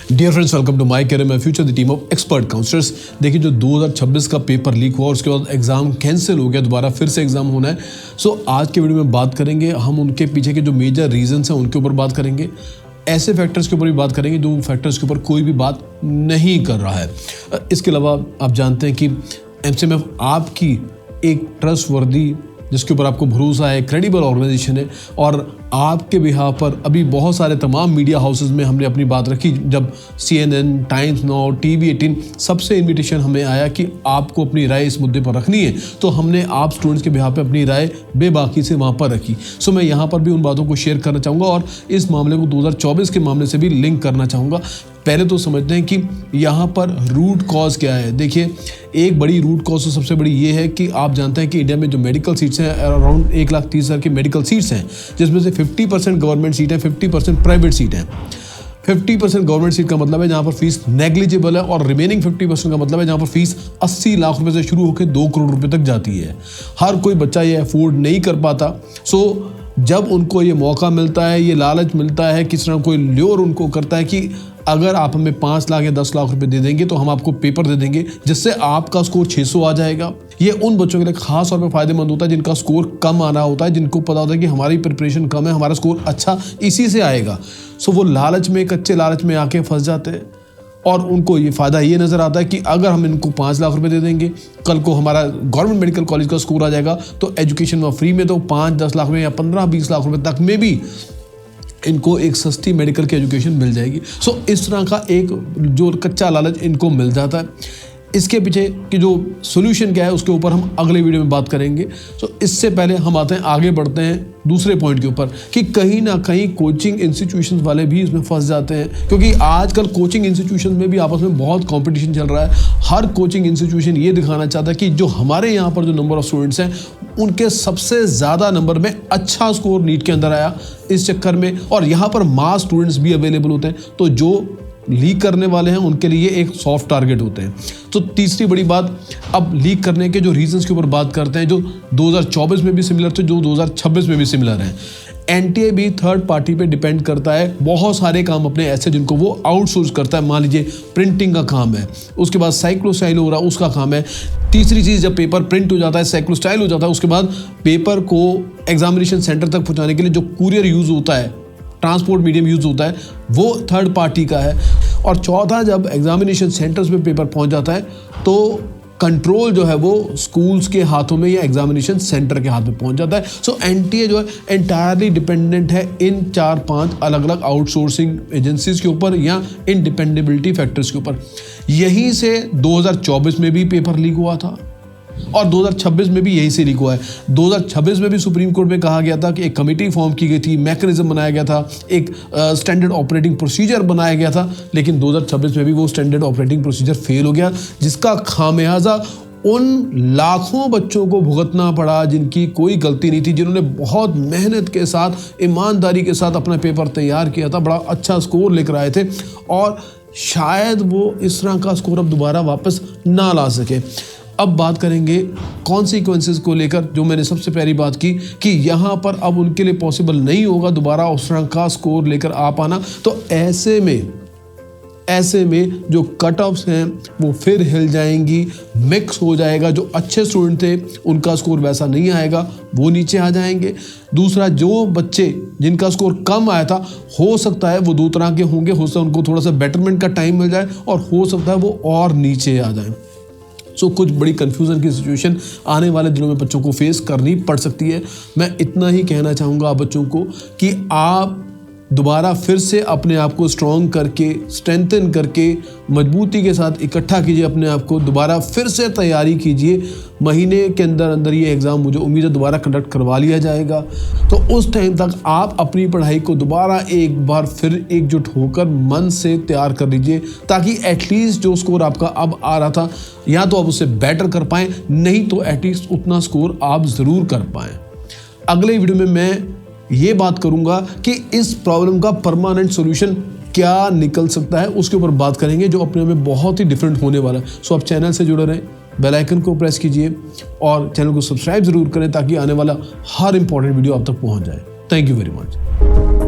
Dear friends, welcome to my career my future the team of expert counsellors. देखिए, जो 2026 का paper leak हुआ और उसके बाद एग्जाम कैंसिल हो गया, दोबारा फिर से एग्जाम होना है। सो आज के वीडियो में बात करेंगे हम उनके पीछे के जो मेजर रीजंस हैं उनके ऊपर बात करेंगे। ऐसे फैक्टर्स के ऊपर भी बात करेंगे जो फैक्टर्स के ऊपर कोई भी बात नहीं कर रहा है। इसके अलावा आप जानते हैं कि एमसीएमएफ आपकी एक ट्रस्टवर्दी, जिसके ऊपर आपको भरोसा है, क्रेडिबल ऑर्गेनाइजेशन है और आपके बिहाफ पर अभी बहुत सारे तमाम मीडिया हाउसेस में हमने अपनी बात रखी। जब CNN, टाइम्स नाउ, TV 18 सबसे इन्विटेशन हमें आया कि आपको अपनी राय इस मुद्दे पर रखनी है, तो हमने आप स्टूडेंट्स के बिहाफ पे अपनी राय बेबाकी से वहाँ पर रखी। सो मैं यहाँ पर भी उन बातों को शेयर करना चाहूँगा और इस मामले को 2024 के मामले से भी लिंक करना चाहूँगा। पहले तो समझते हैं कि यहाँ पर रूट कॉज क्या है। देखिए, एक बड़ी रूट कॉज तो सबसे बड़ी ये है कि आप जानते हैं कि इंडिया में जो मेडिकल सीट्स हैं अराउंड 1,30,000 की मेडिकल सीट्स हैं, जिसमें से 50% गवर्नमेंट सीट है, 50% प्राइवेट सीट है। 50% गवर्नमेंट सीट का मतलब है जहाँ पर फीस नेग्लिजिबल है और रिमेनिंग 50% का मतलब है जहाँ पर फीस 80 लाख रुपए से शुरू होकर 2 करोड़ रुपए तक जाती है। हर कोई बच्चा ये अफोर्ड नहीं कर पाता। सो जब उनको ये मौका मिलता है, ये लालच मिलता है, किस तरह कोई ल्योर उनको करता है कि अगर आप हमें 5 लाख या 10 लाख रुपए दे देंगे तो हम आपको पेपर दे देंगे जिससे आपका स्कोर 600 आ जाएगा। ये उन बच्चों के लिए खास तौर पे फायदेमंद होता है जिनका स्कोर कम आना होता है, जिनको पता होता है कि हमारी प्रिपरेशन कम है, हमारा स्कोर अच्छा इसी से आएगा। सो वो लालच में, कच्चे लालच में आके फंस जाते हैं और उनको ये फ़ायदा ये नज़र आता है कि अगर हम इनको 5 लाख रुपए दे देंगे, कल को हमारा गवर्नमेंट मेडिकल कॉलेज का स्कोर आ जाएगा तो एजुकेशन में फ्री में तो 5-10 लाख में या 15-20 लाख रुपए तक में भी इनको एक सस्ती मेडिकल की एजुकेशन मिल जाएगी। सो इस तरह का एक जो कच्चा लालच इनको मिल जाता है। इसके पीछे की जो सोल्यूशन क्या है उसके ऊपर हम अगले वीडियो में बात करेंगे। सो इससे पहले हम आगे बढ़ते हैं दूसरे पॉइंट के ऊपर कि कहीं ना कहीं कोचिंग इंस्टीट्यूशंस वाले भी इसमें फंस जाते हैं, क्योंकि आजकल कोचिंग इंस्टीट्यूशन में भी आपस में बहुत कंपटीशन चल रहा है। हर कोचिंग इंस्टीट्यूशन ये दिखाना चाहता है कि जो हमारे यहाँ पर जो नंबर ऑफ स्टूडेंट्स हैं उनके सबसे ज़्यादा नंबर में अच्छा स्कोर नीट के अंदर आया इस चक्कर में, और यहाँ पर मास स्टूडेंट्स भी अवेलेबल होते हैं, तो जो लीक करने वाले हैं उनके लिए एक सॉफ्ट टारगेट होते हैं। तो तीसरी बड़ी बात, अब लीक करने के जो रीजंस के ऊपर बात करते हैं जो 2024 में भी सिमिलर थे, जो 2026 में भी सिमिलर हैं। NTA भी थर्ड पार्टी पे डिपेंड करता है। बहुत सारे काम अपने ऐसे जिनको वो आउटसोर्स करता है, मान लीजिए प्रिंटिंग का काम है, उसके बाद साइक्लोस्टाइल हो रहा है उसका काम है। तीसरी चीज़, जब पेपर प्रिंट हो जाता है, साइक्लोस्टाइल हो जाता है, उसके बाद पेपर को एग्जामिनेशन सेंटर तक पहुँचाने के लिए जो कुरियर यूज़ होता है, ट्रांसपोर्ट मीडियम यूज़ होता है, वो थर्ड पार्टी का है। और चौथा, जब एग्जामिनेशन सेंटर्स में पेपर पहुंच जाता है तो कंट्रोल जो है वो स्कूल्स के हाथों में या एग्जामिनेशन सेंटर के हाथ में पहुंच जाता है। सो NTA जो है एंटायरली डिपेंडेंट है इन 4-5 अलग अलग आउटसोर्सिंग एजेंसीज के ऊपर या इन डिपेंडेबिलिटी फैक्टर्स के ऊपर। यहीं से 2024 में भी पेपर लीक हुआ था और 2026 में भी यही से लीक हुआ है। 2026 में भी सुप्रीम कोर्ट में कहा गया था कि एक कमेटी फॉर्म की गई थी, मैकेनिज्म बनाया गया था, एक स्टैंडर्ड ऑपरेटिंग प्रोसीजर बनाया गया था, लेकिन 2026 में भी वो स्टैंडर्ड ऑपरेटिंग प्रोसीजर फेल हो गया, जिसका खामियाजा उन लाखों बच्चों को भुगतना पड़ा जिनकी कोई गलती नहीं थी, जिन्होंने बहुत मेहनत के साथ, ईमानदारी के साथ अपना पेपर तैयार किया था, बड़ा अच्छा स्कोर लेकर आए थे और शायद वो इस तरह का स्कोर अब दोबारा वापस ना ला सके। अब बात करेंगे कॉन्सिक्वेंसेस को लेकर, जो मैंने सबसे पहली बात की कि यहाँ पर अब उनके लिए पॉसिबल नहीं होगा दोबारा उस तरह का स्कोर लेकर आ पाना। तो ऐसे में जो कट ऑफ्स हैं वो फिर हिल जाएंगी, मिक्स हो जाएगा। जो अच्छे स्टूडेंट थे उनका स्कोर वैसा नहीं आएगा, वो नीचे आ जाएंगे। दूसरा, जो बच्चे जिनका स्कोर कम आया था, हो सकता है वो 2 तरह के होंगे, हो सकता है उनको थोड़ा सा बेटरमेंट का टाइम मिल जाए और हो सकता है वो और नीचे आ जाए। सो कुछ बड़ी कन्फ्यूज़न की सिचुएशन आने वाले दिनों में बच्चों को फेस करनी पड़ सकती है। मैं इतना ही कहना चाहूँगा आप बच्चों को कि आप दोबारा फिर से अपने आप को स्ट्रॉन्ग करके, स्ट्रेंथन करके, मजबूती के साथ इकट्ठा कीजिए अपने आप को, दोबारा फिर से तैयारी कीजिए। महीने के अंदर अंदर ये एग्ज़ाम मुझे उम्मीद है दोबारा कंडक्ट करवा लिया जाएगा। तो उस टाइम तक आप अपनी पढ़ाई को दोबारा एक बार फिर एकजुट होकर मन से तैयार कर लीजिए, ताकि एटलीस्ट जो स्कोर आपका अब आ रहा था या तो आप उससे बेटर कर पाएँ, नहीं तो एटलीस्ट उतना स्कोर आप ज़रूर कर पाएँ। अगले वीडियो में मैं ये बात करूंगा कि इस प्रॉब्लम का परमानेंट सॉल्यूशन क्या निकल सकता है, उसके ऊपर बात करेंगे, जो अपने में बहुत ही डिफरेंट होने वाला है। सो आप चैनल से जुड़े रहें, बेल आइकन को प्रेस कीजिए और चैनल को सब्सक्राइब जरूर करें ताकि आने वाला हर इंपॉर्टेंट वीडियो आप तक पहुंच जाए। Thank you very much.